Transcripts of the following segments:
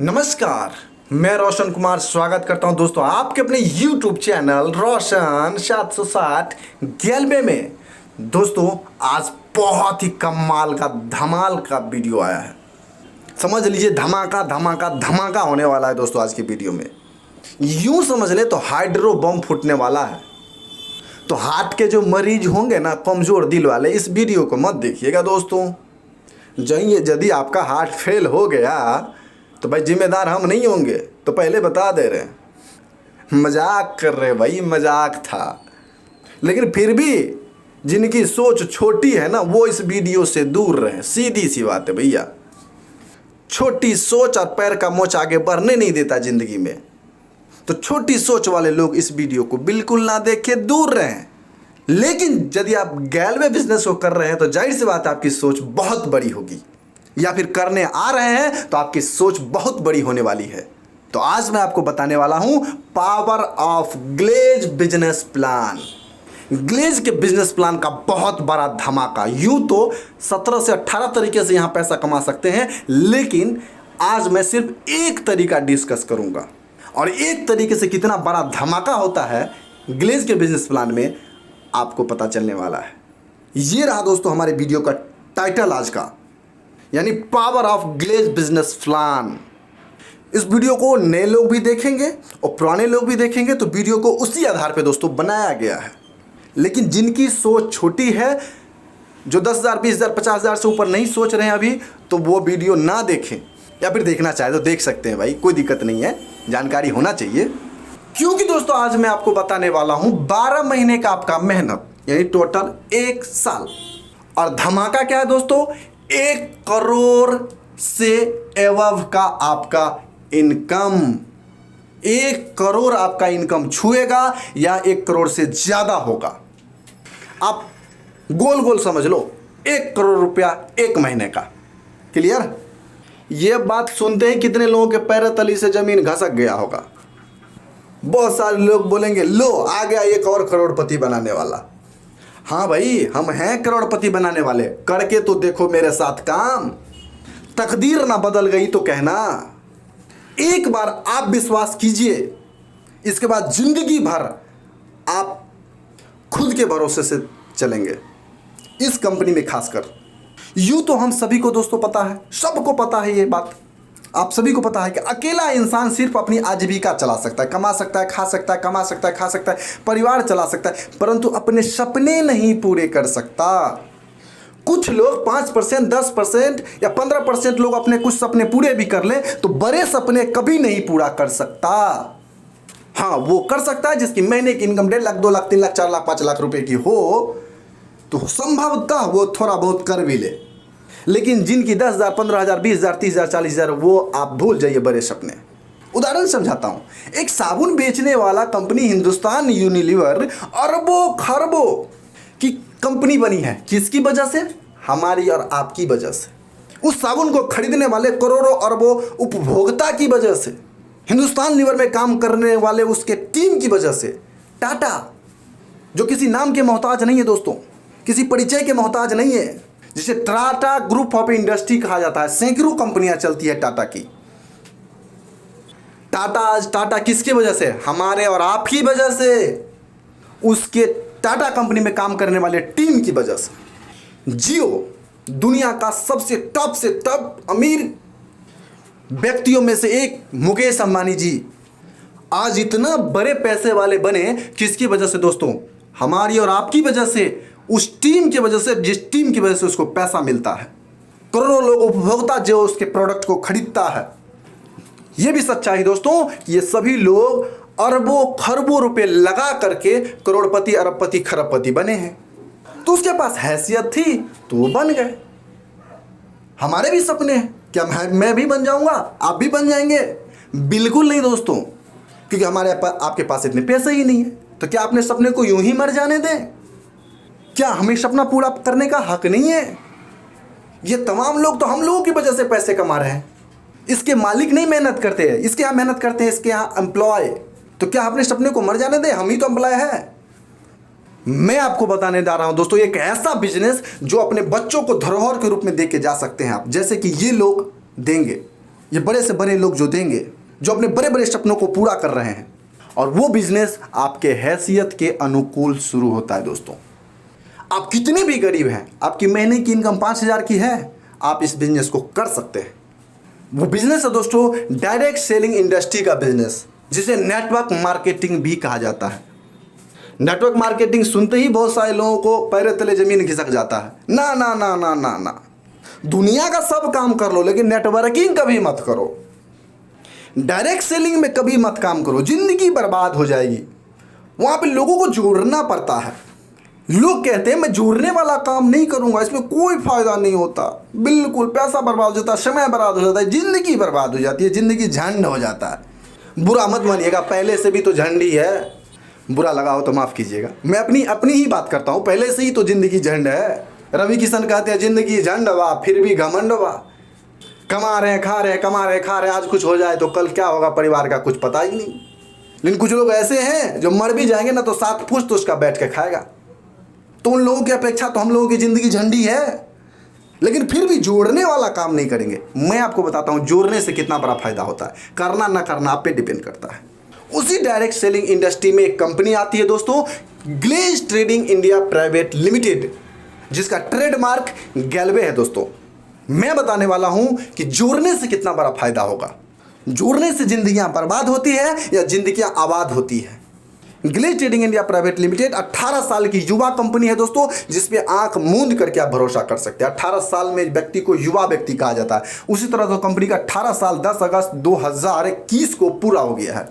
नमस्कार। मैं रोशन कुमार स्वागत करता हूं दोस्तों आपके अपने YouTube चैनल रोशन 760 गैलबे में। दोस्तों आज बहुत ही कमाल का धमाल का वीडियो आया है। समझ लीजिए धमाका धमाका धमाका होने वाला है दोस्तों आज की वीडियो में। यूं समझ ले तो हाइड्रो बम फूटने वाला है। तो हार्ट के जो मरीज होंगे ना, कमज़ोर दिल वाले, इस वीडियो को मत देखिएगा दोस्तों। जाइए, यदि आपका हार्ट फेल हो गया तो भाई जिम्मेदार हम नहीं होंगे, तो पहले बता दे रहे हैं। मजाक कर रहे भाई, मजाक था। लेकिन फिर भी जिनकी सोच छोटी है ना, वो इस वीडियो से दूर रहे। सीधी सी बात है भैया। छोटी सोच और पैर का मोच आगे बढ़ने नहीं देता जिंदगी में। तो छोटी सोच वाले लोग इस वीडियो को बिल्कुल ना देखे, दूर रहें। लेकिन यदि आप गैलवे बिजनेस को कर रहे हैं तो जाहिर सी बात है आपकी सोच बहुत बड़ी होगी, या फिर करने आ रहे हैं तो आपकी सोच बहुत बड़ी होने वाली है। तो आज मैं आपको बताने वाला हूं power of Glaze business plan. Glaze के बिजनेस प्लान का बहुत बड़ा धमाका। यूं तो 17 से 18 तरीके से यहां पैसा कमा सकते हैं, लेकिन आज मैं सिर्फ एक तरीका डिस्कस करूंगा। और एक तरीके से कितना बड़ा धमाका होता है ग्लेज के बिजनेस प्लान में, आपको पता चलने वाला है। ये रहा दोस्तों हमारे वीडियो का टाइटल आज का, यानी power of Glaze business plan. इस वीडियो को नए लोग भी देखेंगे और पुराने लोग भी देखेंगे, तो वीडियो को उसी आधार पे दोस्तों बनाया गया है। लेकिन जिनकी सोच छोटी है, जो 10,000 20,000 50,000 से ऊपर नहीं सोच रहे हैं अभी, तो वो वीडियो ना देखें, या फिर देखना चाहे तो देख सकते हैं भाई, कोई दिक्कत नहीं है। जानकारी होना चाहिए, क्योंकि दोस्तों आज मैं आपको बताने वाला हूं 12 महीने का आपका मेहनत, यानी टोटल 1 साल। और धमाका क्या है दोस्तों, 1 करोड़ से एवव का आपका इनकम। 1 करोड़ आपका इनकम छुएगा या 1 करोड़ से ज्यादा होगा। आप गोल गोल समझ लो, 1 करोड़ रुपया 1 महीने का। क्लियर? यह बात सुनते ही कितने लोगों के पैर तली से जमीन घसक गया होगा। बहुत सारे लोग बोलेंगे लो आ गया एक और करोड़पति बनाने वाला। हाँ भाई, हम हैं करोड़पति बनाने वाले। करके तो देखो मेरे साथ काम। तकदीर ना बदल गई तो कहना। एक बार आप विश्वास कीजिए, इसके बाद जिंदगी भर आप खुद के भरोसे से चलेंगे। इस कंपनी में खासकर यूं तो हम सभी को दोस्तों पता है, सबको पता है ये बात। आप सभी को पता है कि अकेला इंसान सिर्फ अपनी आजीविका चला सकता है, कमा सकता है, खा सकता है, कमा सकता है, खा सकता है, परिवार चला सकता है, परंतु अपने सपने नहीं पूरे कर सकता। कुछ लोग 5%, 10% या 15% लोग अपने कुछ सपने पूरे भी कर ले, तो बड़े सपने कभी नहीं पूरा कर सकता। हाँ, वो कर सकता है जिसकी महीने की इनकम 1.5 लाख, 2 लाख, 3 लाख, 4 लाख, 5 लाख रुपए की हो, तो संभवतः वो थोड़ा बहुत कर भी ले। लेकिन जिनकी 10,000, 15,000, 20,000, 30,000, 40,000, वो आप भूल जाइए बड़े सपने। उदाहरण समझाता हूं। एक साबुन बेचने वाला कंपनी हिंदुस्तान यूनिलीवर अरबों खरबों की कंपनी बनी है। किसकी वजह से? हमारी और आपकी वजह से। उस साबुन को खरीदने वाले करोड़ों अरबों उपभोक्ता की वजह से, हिंदुस्तान लीवर में काम करने वाले उसके टीम की वजह से। टाटा, जो किसी नाम के मोहताज नहीं है दोस्तों, किसी परिचय के मोहताज नहीं है, जिसे टाटा ग्रुप ऑफ इंडस्ट्री कहा जाता है। सैकड़ों कंपनियां चलती है टाटा की। टाटा आज टाटा किसकी वजह से? हमारे और आपकी वजह से, उसके टाटा कंपनी में काम करने वाले टीम की वजह से। जियो, दुनिया का सबसे टॉप से टॉप अमीर व्यक्तियों में से एक मुकेश अंबानी जी आज इतना बड़े पैसे वाले बने। किसकी वजह से दोस्तों? हमारी और आपकी वजह से, उस टीम की वजह से, जिस टीम की वजह से उसको पैसा मिलता है। करोड़ों लोग उपभोक्ता जो उसके प्रोडक्ट को खरीदता है। यह भी सच्चाई दोस्तों कि ये सभी लोग अरबों खरबों रुपए लगा करके करोड़पति, अरबपति, खरबपति बने हैं। तो उसके पास हैसियत थी तो वो बन गए। हमारे भी सपने हैं, क्या मैं भी बन जाऊंगा, आप भी बन जाएंगे? बिल्कुल नहीं दोस्तों, क्योंकि हमारे आपके पास इतने पैसे ही नहीं है। तो क्या अपने सपने को यूं ही मर जाने दें? क्या हमें सपना पूरा करने का हक नहीं है? ये तमाम लोग तो हम लोगों की वजह से पैसे कमा रहे हैं। इसके मालिक नहीं मेहनत करते हैं, इसके यहाँ मेहनत करते हैं, इसके यहाँ एम्प्लॉय। तो क्या अपने सपने को मर जाने दें? हम ही तो एम्प्लॉय है। मैं आपको बताने जा रहा हूं दोस्तों एक ऐसा बिजनेस जो अपने बच्चों को धरोहर के रूप में दे के जा सकते हैं आप, जैसे कि ये लोग देंगे। ये बड़े से बड़े लोग जो देंगे, जो अपने बड़े बड़े सपनों को पूरा कर रहे हैं, और वो बिजनेस आपके हैसियत के अनुकूल शुरू होता है। दोस्तों, आप कितने भी गरीब हैं, आपकी महीने की इनकम 5,000 की है, आप इस बिजनेस को कर सकते हैं। वो बिजनेस है दोस्तों डायरेक्ट सेलिंग इंडस्ट्री का बिजनेस, जिसे नेटवर्क मार्केटिंग भी कहा जाता है। नेटवर्क मार्केटिंग सुनते ही बहुत सारे लोगों को पैर तले जमीन खिसक जाता है। ना ना ना ना ना ना, दुनिया का सब काम कर लो लेकिन नेटवर्किंग कभी मत करो, डायरेक्ट सेलिंग में कभी मत काम करो, जिंदगी बर्बाद हो जाएगी। वहां पे लोगों को जोड़ना पड़ता है। लोग कहते हैं मैं जोड़ने वाला काम नहीं करूंगा, इसमें कोई फायदा नहीं होता, बिल्कुल पैसा बर्बाद हो जाता है, समय बर्बाद हो जाता है, जिंदगी बर्बाद हो जाती है, जिंदगी झंड हो जाता है। बुरा मत मानिएगा, पहले से भी तो झंड ही है, बुरा लगा हो तो माफ़ कीजिएगा। मैं अपनी ही बात करता हूँ, पहले से ही तो ज़िंदगी झंड है। रवि किशन कहते हैं ज़िंदगी झंड बा फिर भी घमंड बा। कमा रहे हैं, खा रहे हैं, कमा रहे हैं, खा रहे हैं, आज कुछ हो जाए तो कल क्या होगा परिवार का कुछ पता ही नहीं। लेकिन कुछ लोग ऐसे हैं जो मर भी जाएंगे ना तो 7 पुश्त तो उसका बैठ के खाएगा। तो उन लोगों की अपेक्षा तो हम लोगों की ज़िंदगी झंडी है, लेकिन फिर भी जोड़ने वाला काम नहीं करेंगे। मैं आपको बताता हूँ जोड़ने से कितना बड़ा फायदा होता है, करना ना करना आप पे डिपेंड करता है। उसी डायरेक्ट सेलिंग इंडस्ट्री में एक कंपनी आती है दोस्तों, Glaze trading India private limited, जिसका ट्रेडमार्क गैल्वे है। दोस्तों, मैं बताने वाला हूं कि जोड़ने से कितना बड़ा फायदा होगा, जोड़ने से जिंदगियां बर्बाद होती है या जिंदगियां आबाद होती है। Glaze trading India private limited 18 साल की युवा कंपनी है दोस्तों, जिसपे आंख मूंद करके आप भरोसा कर सकते हैं। 18 साल में व्यक्ति को युवा व्यक्ति कहा जाता है। उसी तरह तो कंपनी का 18 साल 10 अगस्त 2021 को पूरा हो गया है।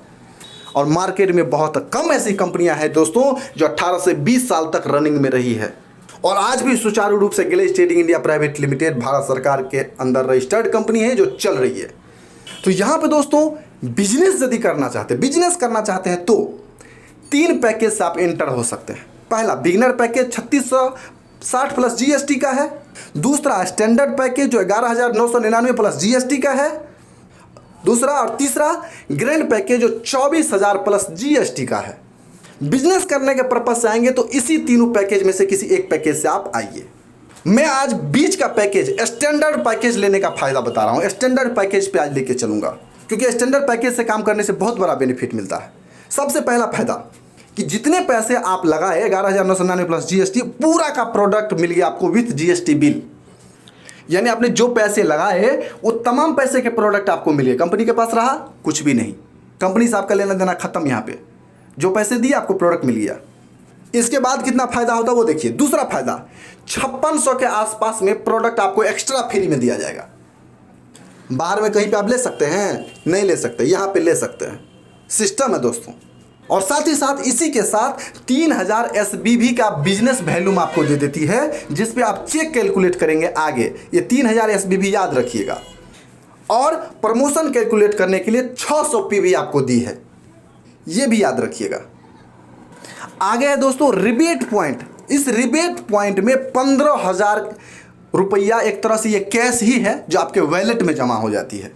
और मार्केट में बहुत कम ऐसी कंपनियां हैं दोस्तों जो 18 से 20 साल तक रनिंग में रही है, और आज भी सुचारू रूप से Glaze trading India private limited Bharat सरकार के अंदर रजिस्टर्ड कंपनी है जो चल रही है। तो यहाँ पे दोस्तों बिजनेस यदि करना चाहते हैं तो 3 पैकेज से आप एंटर हो सकते हैं। पहला बिगिनर पैकेज 3660 प्लस जीएसटी का है। दूसरा स्टैंडर्ड पैकेज जो 11,999 प्लस जीएसटी का है। दूसरा और तीसरा ग्रैंड पैकेज जो 24,000 प्लस जीएसटी का है। बिजनेस करने के पर्पज से आएंगे तो इसी तीनों पैकेज में से किसी एक पैकेज से आप आइए। मैं आज बीच का पैकेज स्टैंडर्ड पैकेज लेने का फायदा बता रहा हूं। स्टैंडर्ड पैकेज पे आज लेके चलूंगा, क्योंकि स्टैंडर्ड पैकेज से काम करने से बहुत बड़ा बेनिफिट मिलता है। सबसे पहला फायदा कि जितने पैसे आप लगाए 11,999 प्लस जीएसटी, पूरा का प्रोडक्ट मिल गया आपको विथ जीएसटी बिल। यानी आपने जो पैसे लगाए वो तमाम पैसे के प्रोडक्ट आपको मिले। कंपनी के पास रहा कुछ भी नहीं, कंपनी से आपका लेना देना खत्म। यहाँ पे जो पैसे दिए आपको प्रोडक्ट मिल गया। इसके बाद कितना फायदा होता है वो देखिए। दूसरा फायदा 5600 के आसपास में प्रोडक्ट आपको एक्स्ट्रा फ्री में दिया जाएगा। बाहर में कहीं पे आप ले सकते हैं, नहीं ले सकते, यहाँ पे ले सकते हैं, सिस्टम है दोस्तों। और साथ ही साथ इसी के साथ 3000 SBV का बिजनेस वैल्यूम आपको दे देती है, जिस पे आप चेक कैलकुलेट करेंगे आगे। ये 3000 SBV याद रखिएगा। और प्रमोशन कैलकुलेट करने के लिए 600 PV आपको दी है, ये भी याद रखिएगा। आगे है दोस्तों रिबेट पॉइंट। इस रिबेट पॉइंट में 15,000 रुपया एक तरह से ये कैश ही है जो आपके वॉलेट में जमा हो जाती है।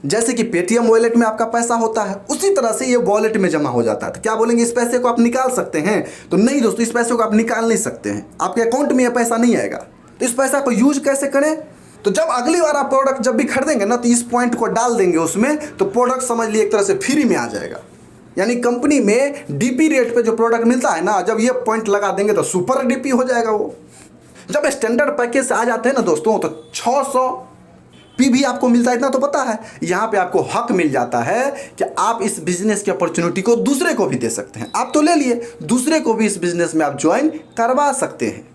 जैसे कि पेटीएम वॉलेट में आपका पैसा होता है, उसी तरह से ये वॉलेट में जमा हो जाता है। तो क्या बोलेंगे इस पैसे को आप निकाल सकते हैं? तो नहीं दोस्तों, इस पैसे को आप निकाल नहीं सकते हैं, आपके अकाउंट में ये पैसा नहीं आएगा। तो इस पैसा को यूज कैसे करें? तो जब अगली बार आप प्रोडक्ट जब भी खरीदेंगे ना, तो इस पॉइंट को डाल देंगे उसमें, तो प्रोडक्ट समझ लिए एक तरह से फ्री में आ जाएगा। यानी कंपनी में डीपी रेट पे जो प्रोडक्ट मिलता है ना, जब ये पॉइंट लगा देंगे तो सुपर डीपी हो जाएगा वो। जब स्टैंडर्ड पैकेज से आ जाते हैं ना दोस्तों, तो 600 PV आपको मिलता है। इतना तो पता है, यहाँ पे आपको हक मिल जाता है कि आप इस बिजनेस की अपॉर्चुनिटी को दूसरे को भी दे सकते हैं। आप तो ले लिए, दूसरे को भी इस बिजनेस में आप ज्वाइन करवा सकते हैं।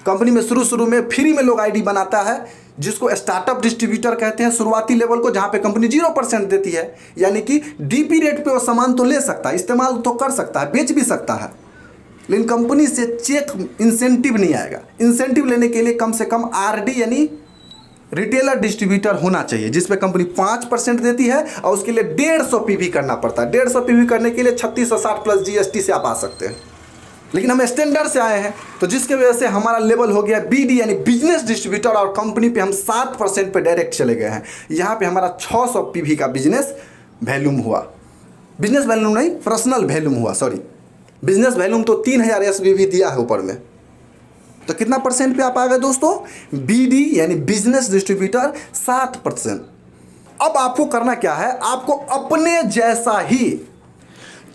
कंपनी में शुरू में फ्री में लोग आईडी बनाता है, जिसको स्टार्टअप डिस्ट्रीब्यूटर कहते हैं, शुरुआती लेवल को, जहाँ पे कंपनी 0% देती है। यानी कि डीपी रेट पे वो सामान तो ले सकता है, इस्तेमाल तो कर सकता है, बेच भी सकता है, लेकिन कंपनी से चेक इंसेंटिव नहीं आएगा। इंसेंटिव लेने के लिए कम से कम RD यानी रिटेलर डिस्ट्रीब्यूटर होना चाहिए, जिसपे कंपनी 5% देती है, और उसके लिए 150 PV करना पड़ता है। 150 PV करने के लिए 3660 प्लस GST से आप आ सकते हैं। लेकिन हम स्टैंडर्ड से आए हैं, तो जिसके वजह से हमारा लेवल हो गया BD यानी बिजनेस डिस्ट्रीब्यूटर, और कंपनी पे हम 7% पे डायरेक्ट चले गए हैं। यहाँ पे हमारा 600 PV का बिजनेस वैल्यूम हुआ। बिजनेस वैल्यूम नहीं, पर्सनल वैल्यूम हुआ, सॉरी। बिजनेस वैल्यूम तो 3000 SBV दिया है ऊपर में। तो कितना परसेंट पे आप आ गए दोस्तों? BD यानी बिजनेस डिस्ट्रीब्यूटर 7%। अब आपको करना क्या है, आपको अपने जैसा ही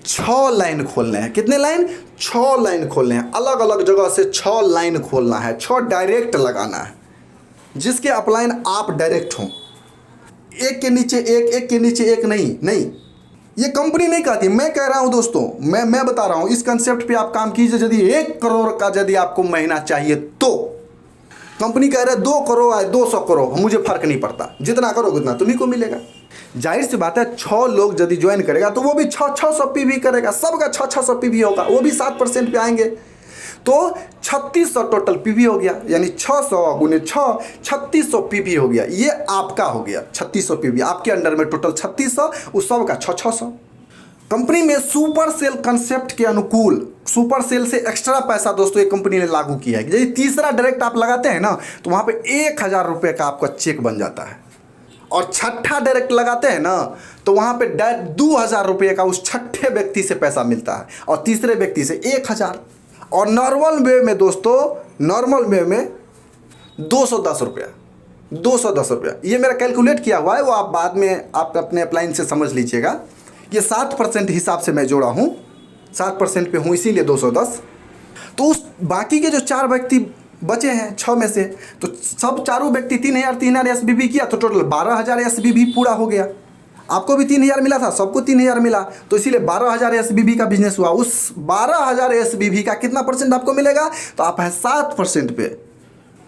6 लाइन खोलने हैं। कितने लाइन? 6 लाइन खोलने हैं। अलग अलग जगह से 6 लाइन खोलना है, 6 डायरेक्ट लगाना है, जिसके अपलाइन आप डायरेक्ट हों। एक के नीचे एक, एक के नीचे एक नहीं, ये कंपनी नहीं कहती, मैं कह रहा हूं दोस्तों, मैं बता रहा हूं। इस कंसेप्ट पे आप काम कीजिए। यदि 1 करोड़ का यदि आपको महीना चाहिए तो कंपनी कह रहे 2 करोड़ आए 200 करोड़, मुझे फर्क नहीं पड़ता, जितना करोगे उतना तुम्ही को मिलेगा। जाहिर सी बात है 6 लोग यदि ज्वाइन करेगा तो वो भी 600 पीवी करेगा, सबका 600 पीवी होगा, वो भी 7% पे आएंगे, तो 3600 टोटल पीवी हो गया। यानी 600 गुने 6, 3600 पीवी हो गया। ये आपका हो गया 3600 पीवी, आपके अंडर में टोटल 3600, उस सब का 600। कंपनी में सुपर सेल कंसेप्ट के अनुकूल सुपर सेल से एक्स्ट्रा पैसा दोस्तों एक कंपनी ने लागू किया है। यदि तीसरा डायरेक्ट आप लगाते हैं ना तो वहाँ पे 1000 रुपये का आपका चेक बन जाता है, और छठा डायरेक्ट लगाते हैं ना तो वहाँ पे 2000 रुपये का उस छठे व्यक्ति से पैसा मिलता है, और तीसरे व्यक्ति से 1000। और नॉर्मल वे में दोस्तों, नॉर्मल वे में 210 रुपया, 210 रुपया ये मेरा कैलकुलेट किया हुआ है, वो आप बाद में आप अपने अप्लाइन से समझ लीजिएगा। ये 7% हिसाब से मैं जोड़ा हूँ, 7% पे हूँ इसीलिए 210। तो उस बाकी के जो 4 व्यक्ति बचे हैं 6 में से, तो सब चारों व्यक्ति 3000 एसबीबी किया तो टोटल 12000 एसबीबी पूरा हो गया। आपको भी 3000 मिला था, सबको 3000 मिला, तो इसीलिए 12000 एसबीबी का बिजनेस हुआ। उस 12000 एसबीबी का कितना परसेंट आपको मिलेगा? तो आप है 7% पे,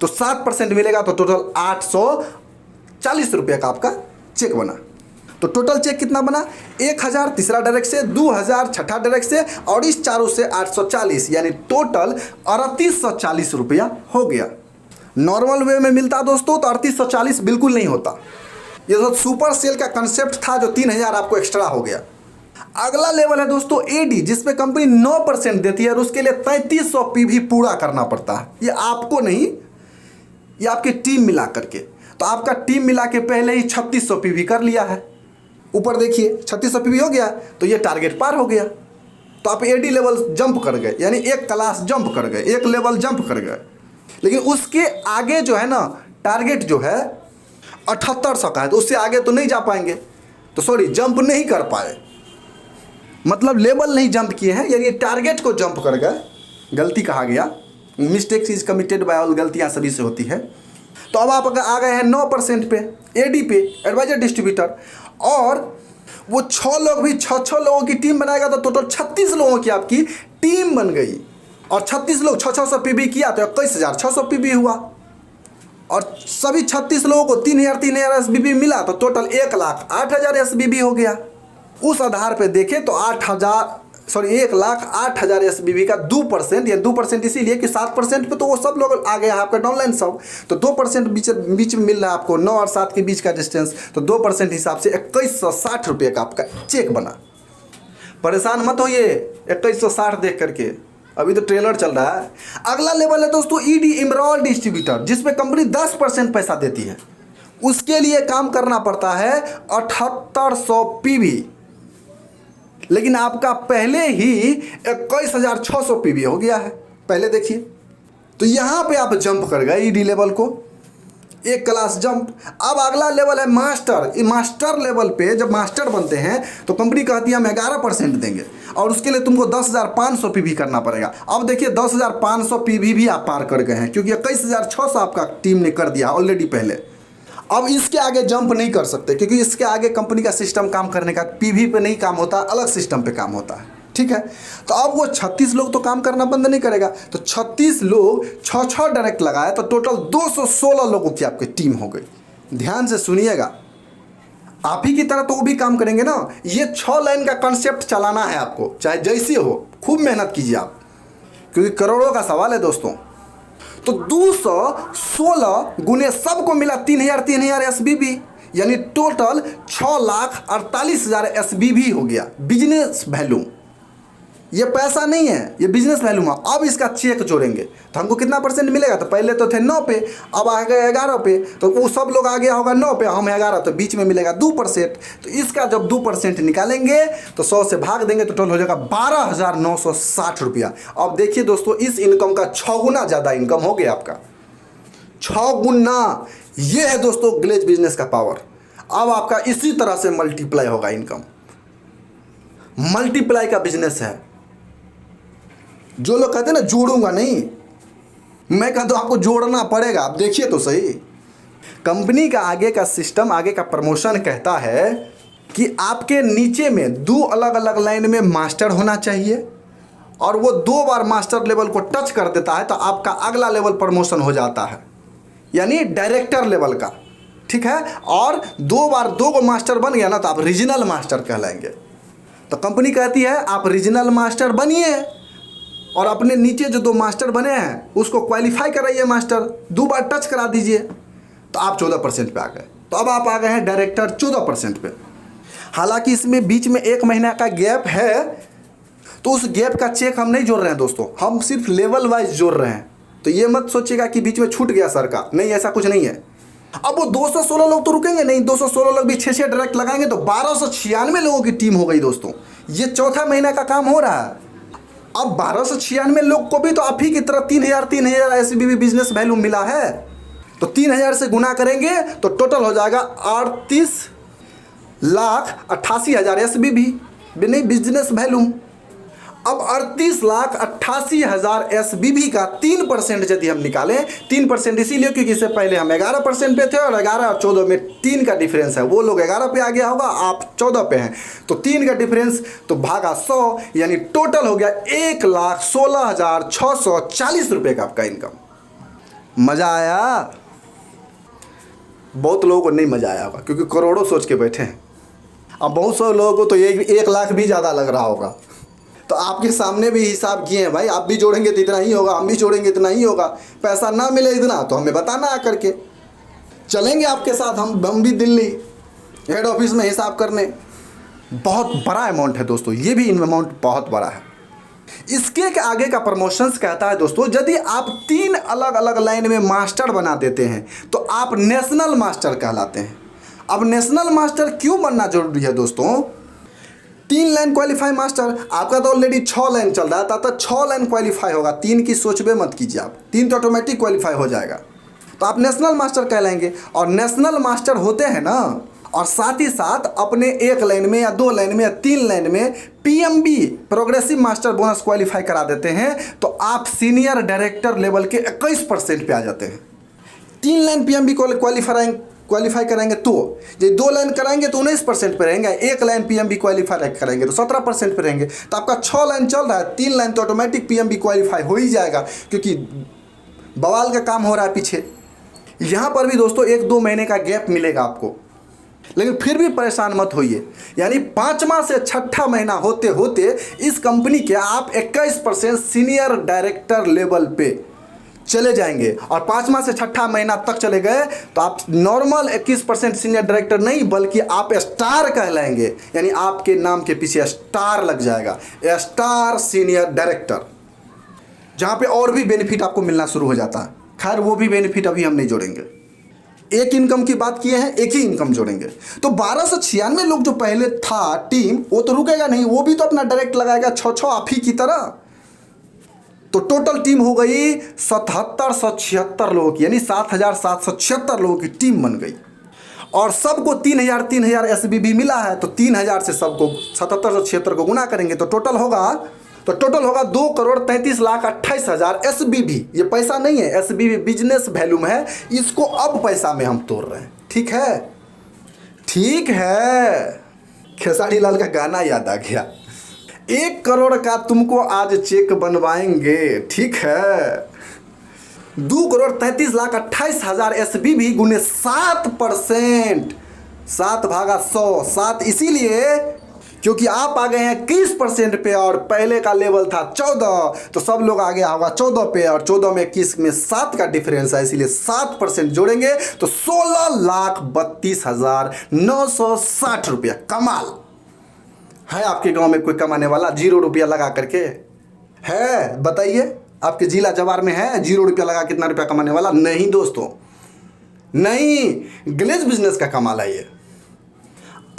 तो 7% मिलेगा, तो टोटल 840 रुपये का आपका चेक बना। तो टोटल चेक कितना बना? 1000 तीसरा डायरेक्ट से, 2000 छठा डायरेक्ट से, और इस चारों से 840, यानी टोटल 3840 रुपया हो गया। नॉर्मल वे में मिलता दोस्तों तो 3840 बिल्कुल नहीं होता। ये तो सुपर सेल का कंसेप्ट था जो 3000 आपको एक्स्ट्रा हो गया। अगला लेवल है दोस्तों एडी, जिसपे कंपनी 9% देती है, और उसके लिए 3300 पीवी पूरा करना पड़ता है। ये आपको नहीं, ये आपकी टीम मिला करके। तो आपका टीम मिला के पहले ही 3600 पीवी कर लिया है। ऊपर देखिए 3600 पीवी हो गया, तो ये टारगेट पार हो गया। तो आप एडी लेवल जंप कर गए, यानी एक क्लास जंप कर गए, एक लेवल जंप कर गए। लेकिन उसके आगे जो है ना टारगेट जो है 7800 का है, तो उससे आगे तो नहीं जा पाएंगे, तो सॉरी जंप नहीं कर पाए, मतलब लेवल नहीं जंप किए हैं, यानी टारगेट को जंप कर गए। गलती कहा गया, mistakes is committed by all, गलतियां सभी से होती है। तो अब आप आ गए हैं 9% पे, एडी पे, एडवाइजर डिस्ट्रीब्यूटर, और वो 6 लोग भी 6 लोगों की टीम बनाएगा, तो टोटल 36 लोगों की आपकी टीम बन गई। और 36 लोग 600 पीवी किया तो 21600 पीवी हुआ, और सभी 36 लोगों को 3000 एसबीबी मिला, तो टोटल 1,08,000 एसबीबी हो गया। उस आधार पे देखें तो 1,08,000 एसबीबी का 2%, या 2% इसीलिए कि 7% पे तो वो सब लोग आ गया है आपका डाउनलाइन सब, तो 2% बीच में मिल रहा है आपको, 9 और 7 के बीच का डिस्टेंस, तो 2% हिसाब से 2160 रुपये का आपका चेक बना। परेशान मत होइए 2160 देख करके, अभी तो ट्रेलर चल रहा है। अगला लेवल है दोस्तों ईडी इमरॉल डिस्ट्रीब्यूटर, जिसमें कंपनी 10% पैसा देती है। उसके लिए काम करना पड़ता है 7800 पीवी, लेकिन आपका पहले ही 21600 पीवी हो गया है। पहले देखिए, तो यहां पे आप जंप कर गए ईडी लेवल को, एक क्लास जंप। अब अगला लेवल है मास्टर। मास्टर लेवल पे जब मास्टर बनते हैं तो कंपनी कहती है हम 11% देंगे, और उसके लिए तुमको 10,500 पीवी करना पड़ेगा। अब देखिए 10,500 पीवी भी आप पार कर गए हैं, क्योंकि 21,600 आपका टीम ने कर दिया ऑलरेडी पहले। अब इसके आगे जंप नहीं कर सकते, क्योंकि इसके आगे कंपनी का सिस्टम काम करने का, पीवी पे नहीं काम होता, अलग सिस्टम पे काम होता है, ठीक है। तो अब वो 36 लोग तो काम करना बंद नहीं करेगा, तो 36 लोग 6 डायरेक्ट लगाए, तो टोटल 216 लोगों की आपकी टीम हो गई। ध्यान से सुनिएगा, आप ही की तरह तो वो भी काम करेंगे ना। ये 6 लाइन का कॉन्सेप्ट चलाना है आपको, चाहे जैसे हो, खूब मेहनत कीजिए आप, क्योंकि करोड़ों का सवाल है दोस्तों। तो 216 गुने सबको मिला 3000 एसबीबी, यानी टोटल 6,48,000 एसबीबी हो गया बिजनेस वैल्यू। ये पैसा नहीं है, ये बिजनेस वैल्यू है। अब इसका चेक जोड़ेंगे तो हमको कितना परसेंट मिलेगा? तो पहले तो थे 9 पे, अब आ गए 11 पे, तो वो सब लोग आ गया होगा 9 पे, हम 11, तो बीच में मिलेगा 2%। तो इसका जब 2% निकालेंगे तो 100 से भाग देंगे तो टोटल हो जाएगा 12,960 रुपया। अब देखिए दोस्तों, इस इनकम का 6 गुना ज़्यादा इनकम हो गया आपका, 6 गुना। ये है दोस्तों ग्लेज बिजनेस का पावर। अब आपका इसी तरह से मल्टीप्लाई होगा इनकम। मल्टीप्लाई का बिजनेस है। जो लोग कहते हैं ना जोड़ूंगा नहीं, मैं कहता हूं आपको जोड़ना पड़ेगा। आप देखिए तो सही, कंपनी का आगे का सिस्टम, आगे का प्रमोशन कहता है कि आपके नीचे में 2 अलग अलग लाइन में मास्टर होना चाहिए, और वो 2 बार मास्टर लेवल को टच कर देता है तो आपका अगला लेवल प्रमोशन हो जाता है, यानी डायरेक्टर लेवल का। ठीक है, और 2 बार 2 को मास्टर बन गया ना तो आप रीजनल मास्टर कहलाएंगे। तो कंपनी कहती है आप रीजनल मास्टर बनिए और अपने नीचे जो 2 मास्टर बने हैं उसको क्वालिफाई कराइए, मास्टर 2 बार टच करा दीजिए, तो आप 14% पे आ गए। तो अब आप आ गए हैं डायरेक्टर 14% पे। हालांकि इसमें बीच में 1 महीना का गैप है, तो उस गैप का चेक हम नहीं जोड़ रहे हैं दोस्तों, हम सिर्फ लेवल वाइज जोड़ रहे हैं। तो ये मत सोचिएगा कि बीच में छूट गया सर का, नहीं, ऐसा कुछ नहीं है। अब वो 216 लोग तो रुकेंगे नहीं, 216 लोग भी 6 डायरेक्ट लगाएंगे तो 1296 लोगों की टीम हो गई दोस्तों। ये चौथा महीना का काम हो रहा है। अब 1296 लोग को भी तो आप ही की तरह 3000 एसबीबी बिजनेस वैल्यू मिला है, तो 3000 से गुना करेंगे तो टोटल हो जाएगा 38,88,000 एसबीबी नहीं बिजनेस वैल्यू। अब 38,88,000 एसबीबी का 3% यदि हम निकालें, 3% इसीलिए क्योंकि इससे पहले हम 11% पे थे और 11 और 14 में 3 का डिफरेंस है। वो लोग 11 पे आ गया होगा, आप 14 पे हैं, तो 3 का डिफरेंस तो भागा 100, यानी टोटल हो गया 1,16,640 रुपये का आपका इनकम। मज़ा आया? बहुत लोगों को नहीं मज़ा आया होगा क्योंकि करोड़ों सोच के बैठे हैं। अब बहुत सारे लोगों को तो 1 लाख भी ज़्यादा लग रहा होगा। तो आपके सामने भी हिसाब किए हैं भाई, आप भी जोड़ेंगे तो इतना ही होगा, हम भी जोड़ेंगे इतना ही होगा। पैसा ना मिले इतना तो हमें बताना आकर के, चलेंगे आपके साथ हम भी दिल्ली हेड ऑफिस में हिसाब करने। बहुत बड़ा अमाउंट है दोस्तों, ये भी अमाउंट बहुत बड़ा है। इसके आगे का प्रमोशंस कहता है दोस्तों, यदि आप 3 अलग अलग लाइन में मास्टर बना देते हैं तो आप नेशनल मास्टर कहलाते हैं। अब नेशनल मास्टर क्यों बनना जरूरी है दोस्तों? 3 लाइन क्वालिफाई मास्टर, आपका तो ऑलरेडी 6 लाइन चल रहा है, तब 6 लाइन क्वालिफाई होगा। 3 की सोचबे मत कीजिए आप, 3 तो ऑटोमेटिक क्वालिफाई हो जाएगा, तो आप नेशनल मास्टर कहलाएंगे। और नेशनल मास्टर होते हैं ना, और साथ ही साथ अपने 1 लाइन में या 2 लाइन में या 3 लाइन में PMB progressive master bonus qualify करा देते हैं तो आप सीनियर डायरेक्टर लेवल के 21% पे आ जाते हैं। 3 लाइन पीएमबी को क्वालिफाई कराएंगे तो, ये 2 लाइन कराएंगे तो 19% पे रहेंगे, 1 लाइन पीएमबी क्वालिफाई करेंगे तो 17% पे रहेंगे। तो आपका 6 लाइन चल रहा है, 3 लाइन तो ऑटोमेटिक पीएमबी क्वालिफाई हो ही जाएगा क्योंकि बवाल का काम हो रहा है पीछे। यहाँ पर भी दोस्तों 1-2 महीने का गैप मिलेगा आपको, लेकिन फिर भी परेशान मत होइए। यानी 5वां से 6ठा महीना होते होते इस कंपनी के आप 21% सीनियर डायरेक्टर लेवल पे चले जाएंगे, और 5वां से 6ठा महीना तक चले गए तो आप नॉर्मल 21% सीनियर डायरेक्टर नहीं बल्कि आप स्टार कहलाएंगे। यानी आपके नाम के पीछे स्टार लग जाएगा, स्टार सीनियर डायरेक्टर, जहां पे और भी बेनिफिट आपको मिलना शुरू हो जाता है। खैर वो भी बेनिफिट अभी हम नहीं जोड़ेंगे, एक इनकम की बात किए हैं, एक ही इनकम जोड़ेंगे। तो 1296 लोग जो पहले था टीम, वो तो रुकेगा नहीं, वो भी तो अपना डायरेक्ट लगाएगा 6 आप ही की तरह। तो टोटल टीम हो गई 7776 लोगों की, यानी 7776 लोगों की टीम बन गई, और सबको 3000 एसबीबी मिला है। तो 3000 से सबको 7776 को गुना करेंगे तो टोटल होगा 2,33,28,000 एसबीबी। ये पैसा नहीं है, एसबीबी बिजनेस वैल्यूम है, इसको अब पैसा में हम तोड़ रहे हैं। ठीक है, ठीक है। खेसारी लाल का गाना याद आ गया, 1 करोड़ का तुमको आज चेक बनवाएंगे। ठीक है, 2,33,28,000 एसबीबी गुने 7%, 7 भागा 100, 7 इसीलिए क्योंकि आप आ गए हैं 21% पे और पहले का लेवल था 14, तो सब लोग आ गया होगा 14 पे, और 14 में 21 में 7 का डिफरेंस है, इसीलिए 7% जोड़ेंगे तो 16,32,960 रुपया। कमाल है। आपके गांव में कोई कमाने वाला 0 रुपया लगा करके है? बताइए, आपके जिला जवार में है 0 रुपया लगा कितना रुपया कमाने वाला? नहीं दोस्तों, नहीं। ग्लेज बिजनेस का कमाल है ये।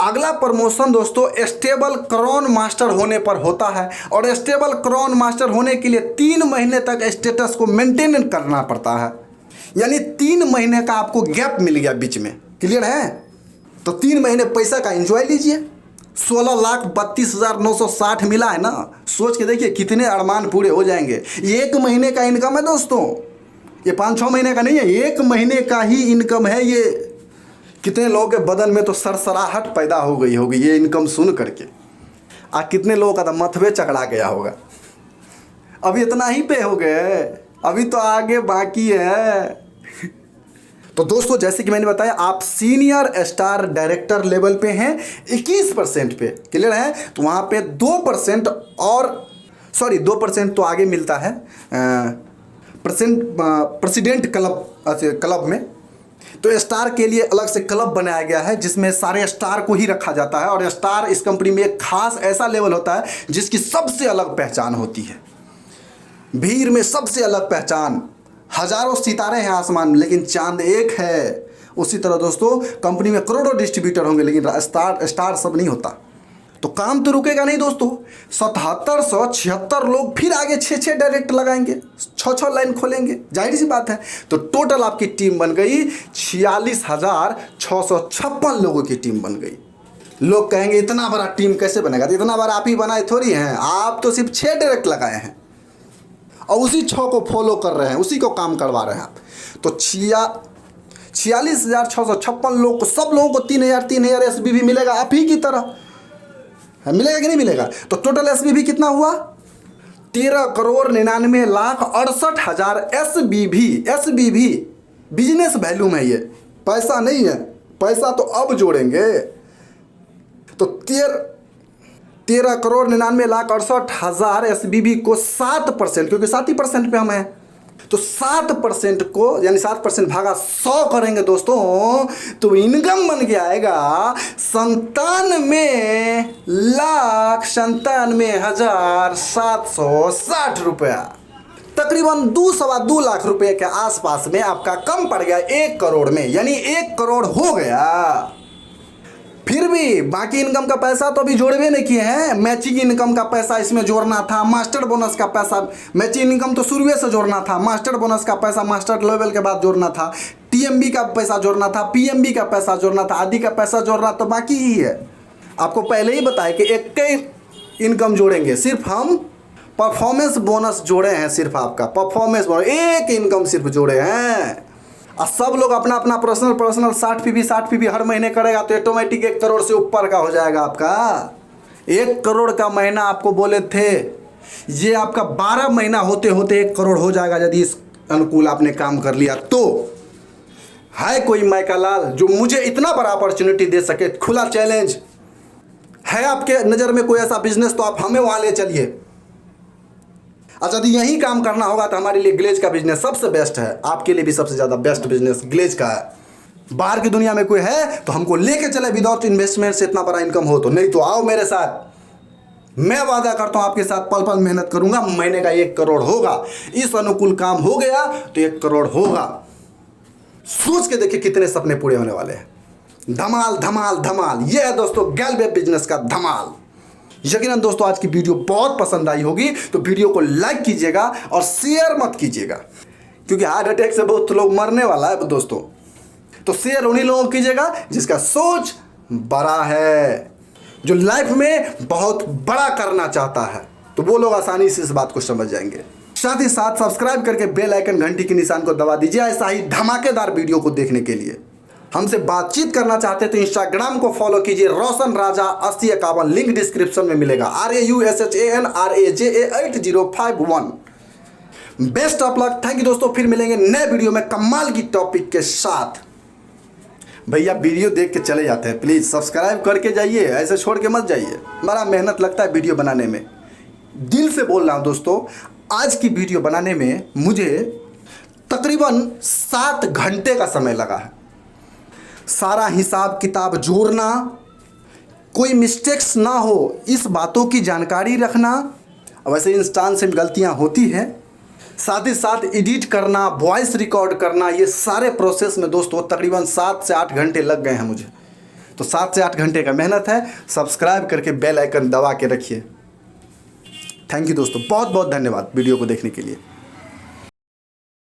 अगला प्रमोशन दोस्तों स्टेबल क्राउन मास्टर होने पर होता है, और स्टेबल क्राउन मास्टर होने के लिए 3 महीने तक स्टेटस को मेंटेन करना पड़ता है। यानी 3 महीने का आपको गैप मिल गया बीच में। क्लियर है? तो 3 महीने पैसा का एंजॉय लीजिए। 16,32,960 मिला है ना, सोच के देखिए कितने अरमान पूरे हो जाएंगे। 1 महीने का इनकम है दोस्तों, ये 5-6 महीने का नहीं है, 1 महीने का ही इनकम है ये। कितने लोगों के बदन में तो सरसराहट पैदा हो गई होगी ये इनकम सुन करके। कितने लोगों का तो मथवे चकरा गया होगा। अभी इतना ही पे हो गए, अभी तो आगे बाकी है। तो दोस्तों जैसे कि मैंने बताया, आप सीनियर स्टार डायरेक्टर लेवल पे हैं 21% पे, क्लियर है। तो वहाँ पे 2% और 2% तो आगे मिलता है प्रेसिडेंट क्लब में। तो स्टार के लिए अलग से क्लब बनाया गया है जिसमें सारे स्टार को ही रखा जाता है। और स्टार इस कंपनी में एक खास ऐसा लेवल होता है जिसकी सबसे अलग पहचान होती है। भीड़ में सबसे अलग पहचान, हजारों सितारे हैं आसमान में लेकिन चांद एक है। उसी तरह दोस्तों कंपनी में करोड़ों डिस्ट्रीब्यूटर होंगे लेकिन स्टार सब नहीं होता। तो काम तो रुकेगा नहीं दोस्तों। 7776 लोग फिर आगे 6 डायरेक्ट लगाएंगे, 6 लाइन खोलेंगे, जाहिर सी बात है। तो टोटल आपकी टीम बन गई 46,656 लोगों की टीम बन गई। लोग कहेंगे इतना बड़ा टीम कैसे बनेगा? तो इतना बड़ा आप ही बनाए थोड़ी हैं, आप तो सिर्फ 6 डायरेक्ट लगाए हैं और उसी 6 को फॉलो कर रहे हैं, उसी को काम करवा रहे हैं आप। तो 46,656 लोग को, सब लोगों को 3,000 SBB मिलेगा आप ही की तरह। मिलेगा कि नहीं मिलेगा? तो टोटल SBB कितना हुआ? 13,99,68,000 SBB बिजनेस वैल्यू में। ये पैसा नहीं है, पैसा तो अब जोड़ेंगे। तो 13,99,68,000 SBB को 7%, क्योंकि 7% पे हम हैं, तो 7% को यानी 7% भागा 100 करेंगे दोस्तों, तो इनकम बन के आएगा 97,97,760 रुपया। तकरीबन 2-2.25 लाख रुपए के आसपास में आपका कम पड़ गया 1 करोड़ में, यानी 1 करोड़ हो गया। फिर भी बाकी इनकम का पैसा तो अभी जोड़वे नहीं किए हैं। मैचिंग इनकम का पैसा इसमें जोड़ना था, मास्टर बोनस का पैसा, मैचिंग इनकम तो शुरुए से जोड़ना था, मास्टर बोनस का पैसा मास्टर लेवल के बाद जोड़ना था, TMB का पैसा जोड़ना था, PMB का पैसा जोड़ना था, आदि का पैसा जोड़ना तो बाकी ही है। आपको पहले ही बताया कि एक इनकम जोड़ेंगे, सिर्फ हम परफॉर्मेंस बोनस जोड़े हैं, सिर्फ आपका परफॉर्मेंस बोनस एक इनकम सिर्फ जोड़े हैं। और सब लोग अपना अपना पर्सनल 60 PB हर महीने करेगा तो ऑटोमेटिक 1 करोड़ से ऊपर का हो जाएगा आपका। 1 करोड़ का महीना आपको बोले थे, ये आपका 12 महीना होते होते 1 करोड़ हो जाएगा यदि इस अनुकूल आपने काम कर लिया तो। है कोई माइका लाल जो मुझे इतना बड़ा अपॉर्चुनिटी दे सके? खुला चैलेंज है। आपके नज़र में कोई ऐसा बिजनेस तो आप हमें वहाँ ले चलिए। अच्छा, यदि यही काम करना होगा तो हमारे लिए ग्लेज का बिजनेस सबसे बेस्ट है। आपके लिए भी सबसे ज़्यादा बेस्ट बिजनेस ग्लेज का है। बाहर की दुनिया में कोई है तो हमको लेके चले, विदाउट इन्वेस्टमेंट से इतना बड़ा इनकम हो तो। नहीं तो आओ मेरे साथ, मैं वादा करता हूँ आपके साथ पल पल मेहनत करूंगा, महीने का 1 करोड़ होगा। इस अनुकूल काम हो गया तो 1 करोड़ होगा। सोच के देखिए कितने सपने पूरे होने वाले हैं। धमाल धमाल धमाल, ये है दोस्तों गैलवे बिजनेस का धमाल। यकीनन दोस्तों आज की वीडियो बहुत पसंद आई होगी, तो वीडियो को लाइक कीजिएगा और शेयर मत कीजिएगा, क्योंकि हार्ट अटैक से बहुत लोग मरने वाला है दोस्तों। तो शेयर उन्हीं लोगों को कीजिएगा जिसका सोच बड़ा है, जो लाइफ में बहुत बड़ा करना चाहता है, तो वो लोग आसानी से इस बात को समझ जाएंगे। साथ ही साथ सब्सक्राइब करके बेल आइकन घंटी के निशान को दबा दीजिए ऐसा ही धमाकेदार वीडियो को देखने के लिए। हमसे बातचीत करना चाहते तो इंस्टाग्राम को फॉलो कीजिए, रोशन राजा 8051, लिंक डिस्क्रिप्शन में मिलेगा। RAUSHANRAJA8051। Best of luck, thank you दोस्तों। फिर मिलेंगे नए वीडियो में कमाल की टॉपिक के साथ। भैया वीडियो देख के चले जाते हैं, प्लीज़ सब्सक्राइब करके जाइए, ऐसे छोड़ के मत जाइए। बड़ा मेहनत लगता है वीडियो बनाने में, दिल से बोल रहा हूँ दोस्तों। आज की वीडियो बनाने में मुझे तकरीबन 7 घंटे का समय लगा है। सारा हिसाब किताब जोड़ना, कोई मिस्टेक्स ना हो इस बातों की जानकारी रखना। वैसे इंसान से गलतियां होती हैं, साथ ही साथ एडिट करना, वॉइस रिकॉर्ड करना, ये सारे प्रोसेस में दोस्तों तकरीबन 7 से 8 घंटे लग गए हैं मुझे। तो 7 से 8 घंटे का मेहनत है। सब्सक्राइब करके बेल आइकन दबा के रखिए। थैंक यू दोस्तों, बहुत बहुत धन्यवाद वीडियो को देखने के लिए।